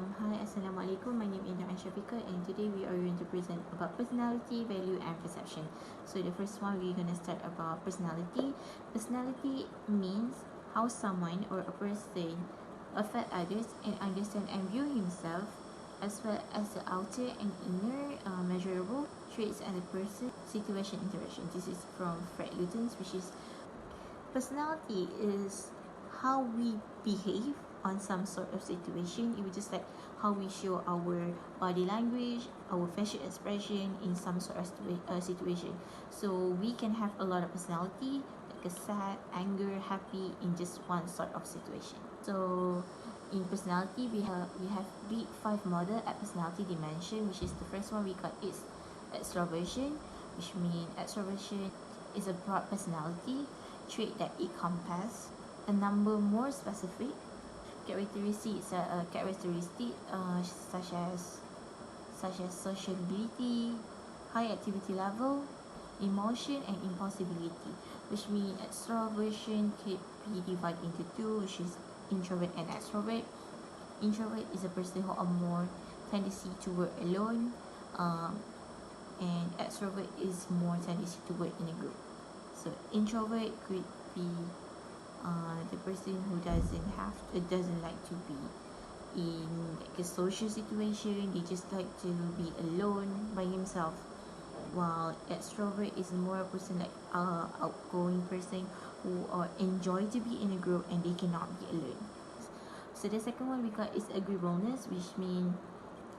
Hi, Assalamualaikum. My name is SYAFIQAH, and today we are going to present about personality, value, and perception. So the first one, we're going to start about personality. Personality means how someone or a person affect others and understand and view himself, as well as the outer and inner measurable traits and the person, situation, interaction. This is from Fred Luton's, which is personality is how we behave on some sort of situation. It was just like how we show our body language, our facial expression in some sort of situation. So we can have a lot of personality, like a sad, anger, happy in just one sort of situation. So in personality, we have big 5 model at personality dimension, which is the first one we got is extroversion, which means extroversion is a broad personality trait that encompasses a number more specific characteristics, such as sociability, high activity level, emotion, and impulsibility, which means extroversion could be divided into 2, which is introvert and extrovert. Introvert is a person who are more tendency to work alone, and extrovert is more tendency to work in a group. So introvert could be the person who doesn't like to be in like a social situation. They just like to be alone by himself, while extrovert is more a person like outgoing person who enjoy to be in a group and they cannot be alone. So the second one we got is agreeableness, which means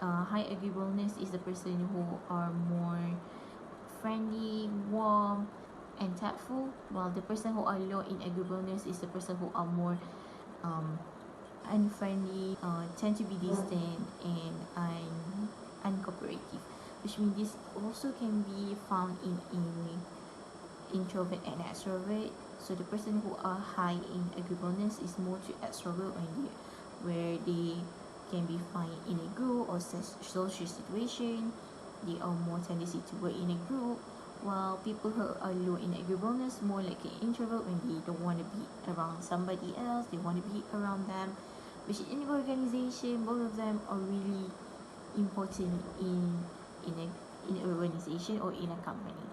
high agreeableness is the person who are more friendly, warm, and tactful, while the person who are low in agreeableness is the person who are more unfriendly, tend to be distant and uncooperative, which means this also can be found in introvert and extrovert. So the person who are high in agreeableness is more to extrovert where they can be found in a group or social situation. They are more tendency to work in a group, while people who are low in agreeableness more like an introvert when they don't want to be around somebody else, they want to be around them, which in an organization both of them are really important in an organization or in a company.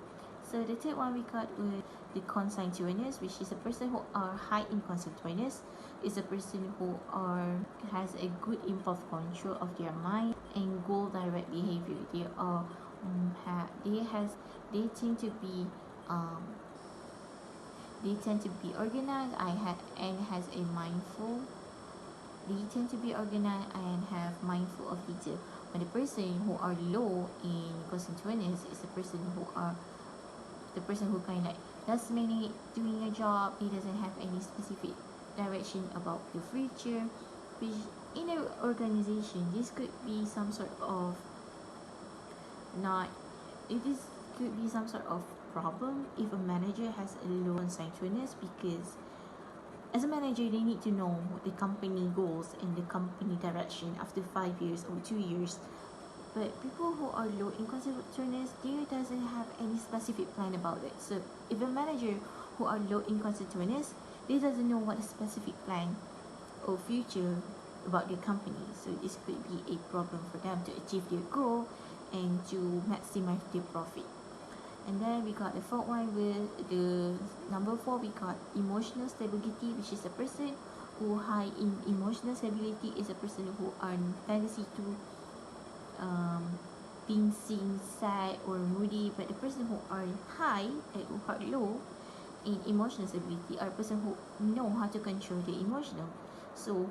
So the third one we got with the conscientiousness, which is a person who are high in conscientiousness, is a person who has a good impulse control of their mind and goal direct behavior. They tend to be organized and has a mindful. They tend to be organized and have mindful of detail. When the person who are low in conscientiousness is the person who kind of like last minute doing a job. He doesn't have any specific direction about the future, which in an organization this could be some sort of problem if a manager has a low conscientiousness, because as a manager they need to know the company goals and the company direction after 5 years or 2 years. But people who are low in conscientiousness, they doesn't have any specific plan about it. So if a manager who are low in conscientiousness, they doesn't know what a specific plan or future about their company. So this could be a problem for them to achieve their goal and to maximize their profit. And then we got the fourth one with the number 4, we got emotional stability, which is a person who high in emotional stability is a person who are tendency to being seen sad or moody. But the person who are high and who are low in emotional stability are person who know how to control the emotional. So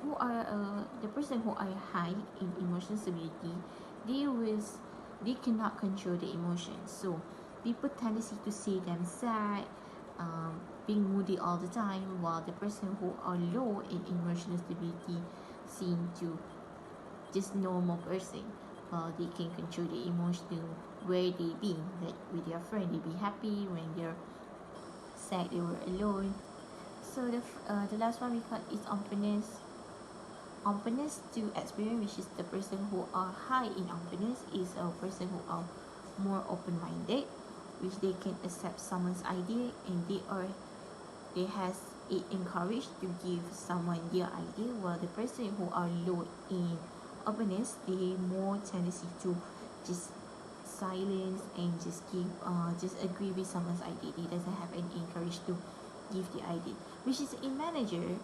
the person who are high in emotional stability, they cannot control the emotions. So people tendency to see them sad, being moody all the time, while the person who are low in emotional stability seem to just normal person. They can control the emotional where they be, like with their friend they be happy, when they're sad they were alone. So the last one we got is openness. Openness to experience, which is the person who are high in openness is a person who are more open-minded, which they can accept someone's idea and they has it encouraged to give someone their idea, while the person who are low in openness, they more tendency to just silence and just give just agree with someone's idea. They doesn't have any encourage to give the idea, which is in manager.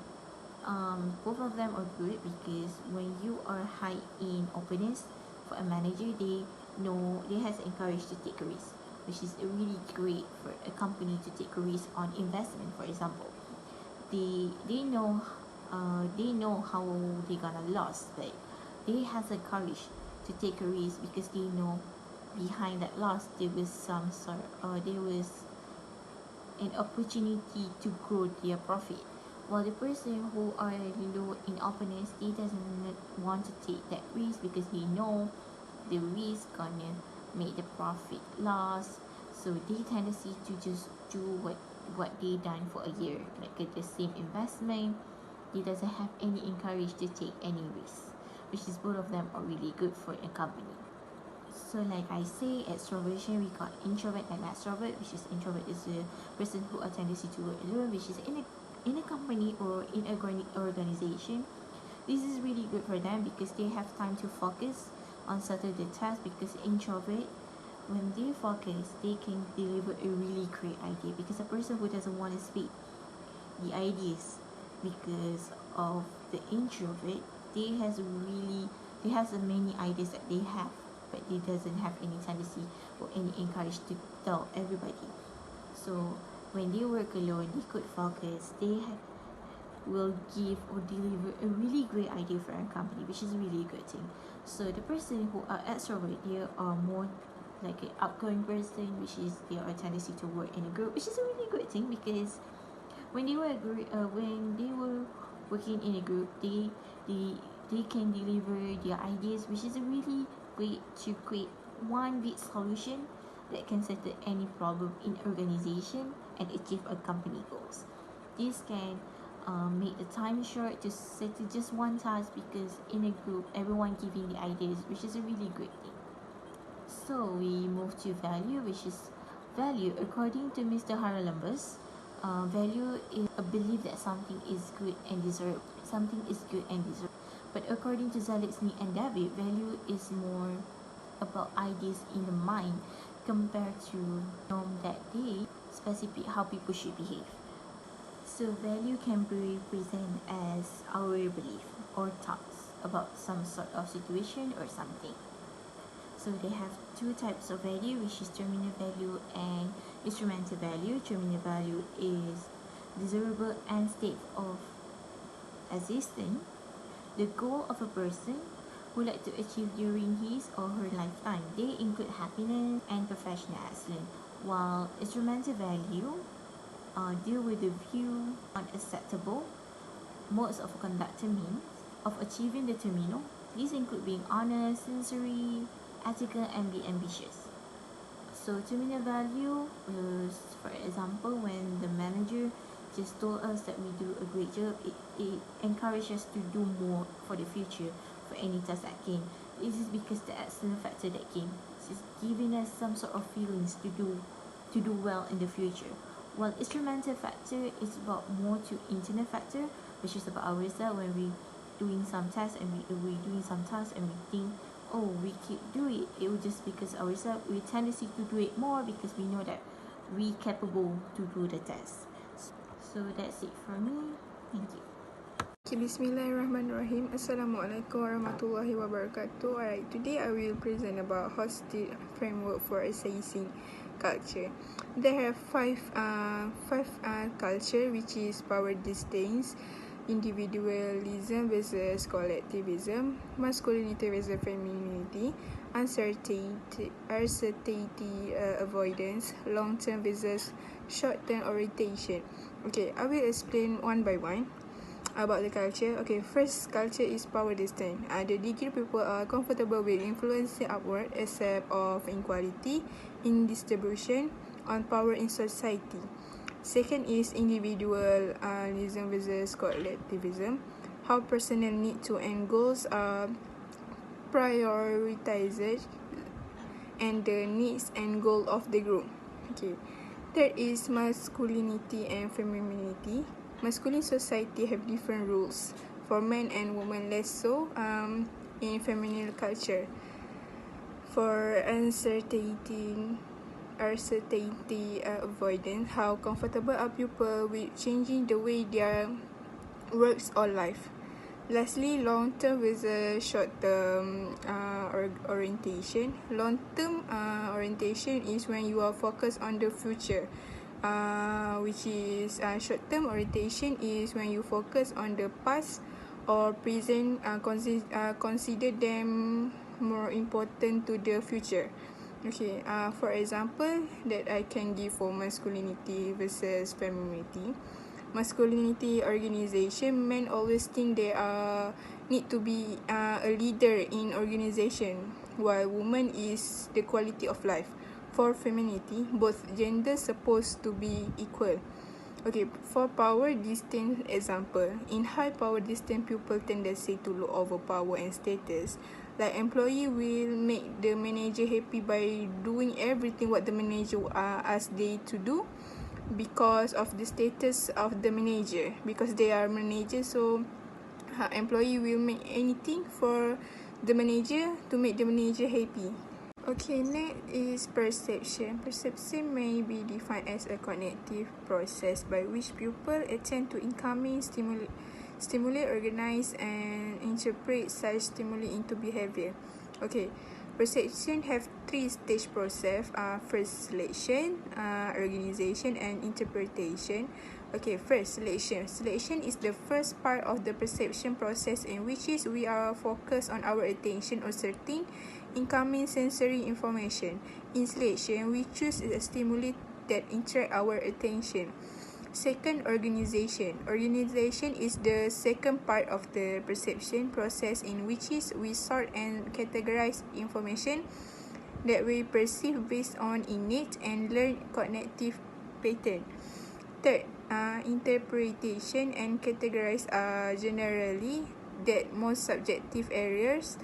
Both of them are good because when you are high in openness for a manager, they know they has encouraged to take a risk, which is really great for a company to take a risk on investment. For example, they know how they gonna lose, but they has the courage to take a risk because they know behind that loss there was some sort there was an opportunity to grow their profit. While the person who are low in openness, they doesn't want to take that risk because they know the risk gonna make the profit loss. So they tendency to just do what they done for a year, like the same investment. They doesn't have any encourage to take any risk, which is both of them are really good for a company. So like I say, extroversion, we got introvert and extrovert, which is introvert is a person who are tendency to work alone, which is in a company or in a organization. This is really good for them because they have time to focus on certain tasks. Because introvert, when they focus, they can deliver a really great idea. Because a person who doesn't want to speak the ideas, because of the introvert, they has many ideas that they have, but they doesn't have any tendency or any encourage to tell everybody. So when they work alone, they could focus. They will give or deliver a really great idea for a company, which is a really good thing. So the person who are extrovert, they are more like an outgoing person, which is they are a tendency to work in a group, which is a really good thing because when they were working in a group, they can deliver their ideas, which is a really great to create one big solution that can settle any problem in organization and achieve a company goals. This can make the time short to settle just one task because in a group everyone giving the ideas, which is a really great thing. So we move to value, which is value according to Mr. Haralambus. Value is a belief that something is good and deserved. Something is good and deserved. But according to Zalixny and David, value is more about ideas in the mind compared to norm that they specify how people should behave. So value can be represented as our belief or thoughts about some sort of situation or something. So they have two types of value, which is terminal value and instrumental value. Terminal value is desirable end state of existence, the goal of a person would like to achieve during his or her lifetime. They include happiness and professional excellence, while instrumental value deal with the view unacceptable modes of conduct means of achieving the terminal. These include being honest, sincere, ethical, and be ambitious. So terminal value is, for example, when the manager just told us that we do a great job, it encourages us to do more for the future for any task that came. This is because the excellent factor that came. It's giving us some sort of feelings to do well in the future. While instrumental factor is about more to internal factor, which is about our result when we doing some tasks and we doing some tasks and we think, oh, we keep do it. It will just because our result we tendency to do it more because we know that we capable to do the test. So that's it for me. Thank you. Okay, Bismillahirrahmanirrahim. Assalamualaikum warahmatullahi wabarakatuh. Alright, today I will present about Hostil Framework for assessing culture. There have five culture, which is power disdains, individualism versus collectivism, masculinity versus femininity, uncertainty avoidance, long-term versus short-term orientation. Okay, I will explain one by one about the culture. Okay, first culture is power disdain. The degree people are comfortable with influencing upward except of inequality in distribution on power in society. Second is individualism versus collectivism. How personal need to end goals are prioritized and the needs and goal of the group. Okay. Third is masculinity and femininity. Masculine society have different rules. For men and women less so. in feminine culture. For uncertainty avoidance, how comfortable are people with changing the way their works or life. Lastly, long-term versus short-term orientation. Long-term orientation is when you are focused on the future, which is short-term orientation is when you focus on the past or present, consider them more important to the future. Okay, for example that I can give for masculinity versus femininity. Masculinity organization, men always think they need to be a leader in organization, while woman is the quality of life. For femininity, both genders supposed to be equal. Okay, for power distance example, in high power distance, people tendency to look over power and status. Like employee will make the manager happy by doing everything what the manager ask they to do, because of the status of the manager, because they are manager. So employee will make anything for the manager to make the manager happy. Okay, next is perception. Perception may be defined as a cognitive process by which people attend to incoming stimuli, organize and interpret such stimuli into behavior. Okay, perception have three-stage process. First, selection, organization and interpretation. Okay, first, selection. Selection is the first part of the perception process in which is we are focused on our attention on certain incoming sensory information. In selection, we choose a stimuli that attract our attention. Second, organization. Organization is the second part of the perception process in which is we sort and categorize information that we perceive based on innate and learned cognitive pattern. Third, interpretation and categorize are generally that most subjective areas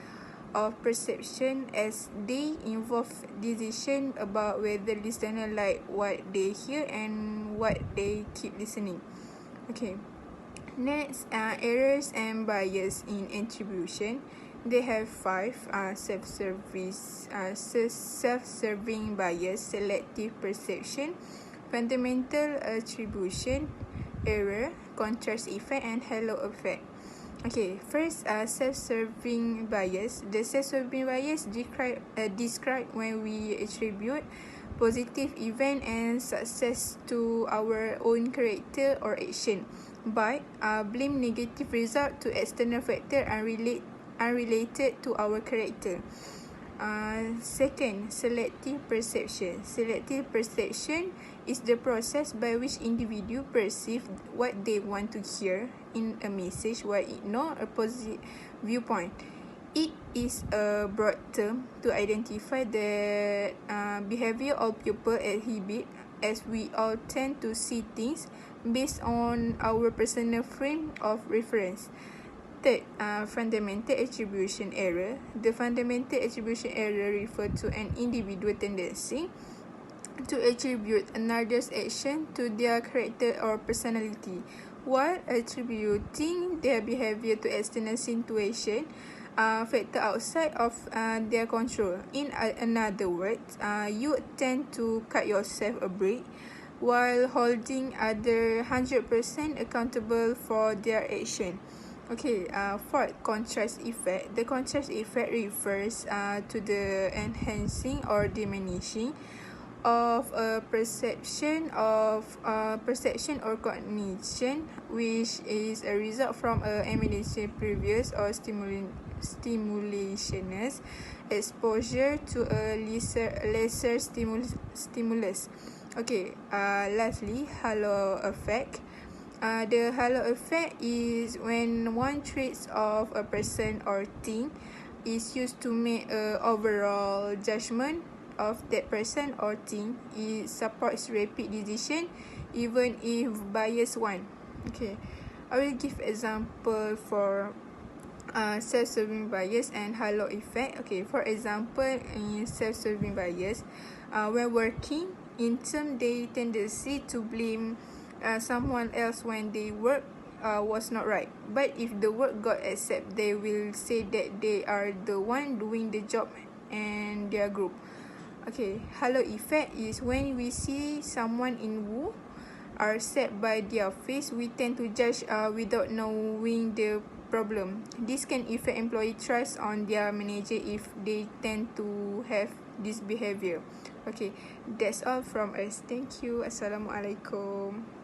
of perception as they involve decision about whether listener like what they hear and what they keep listening. Okay, next, errors and bias in attribution. They have 5: self-serving bias, selective perception, fundamental attribution, error, contrast effect and halo effect. Okay, first, self-serving bias. The self-serving bias describe when we attribute positive event and success to our own character or action, but blame negative result to external factor unrelated to our character. Second, selective perception. Selective perception is the process by which individuals perceive what they want to hear in a message while ignore a positive viewpoint. It is a broad term to identify the behavior of people exhibit, as we all tend to see things based on our personal frame of reference. Third, fundamental attribution error. The fundamental attribution error refers to an individual tendency to attribute another's action to their character or personality, while attributing their behavior to external situation, factor outside of their control. In another words, you tend to cut yourself a break while holding other 100% accountable for their action. Okay, fourth, contrast effect. The contrast effect refers to the enhancing or diminishing of a perception or cognition, which is a result from a emulation previous or stimulationist exposure to a lesser stimulus. Okay, lastly, halo effect. The halo effect is when one trait of a person or thing is used to make a overall judgment of that person or thing. It supports rapid decision even if biased one. Okay, I will give example for self-serving bias and halo effect. Okay, for example, in self-serving bias, when working in term, they tendency to blame someone else when they work was not right. But if the work got accepted, they will say that they are the one doing the job and their group. Okay, halo effect is when we see someone in woo are set by their face, we tend to judge without knowing the problem. This can affect employee trust on their manager if they tend to have this behavior. Okay, that's all from us. Thank you. Assalamualaikum.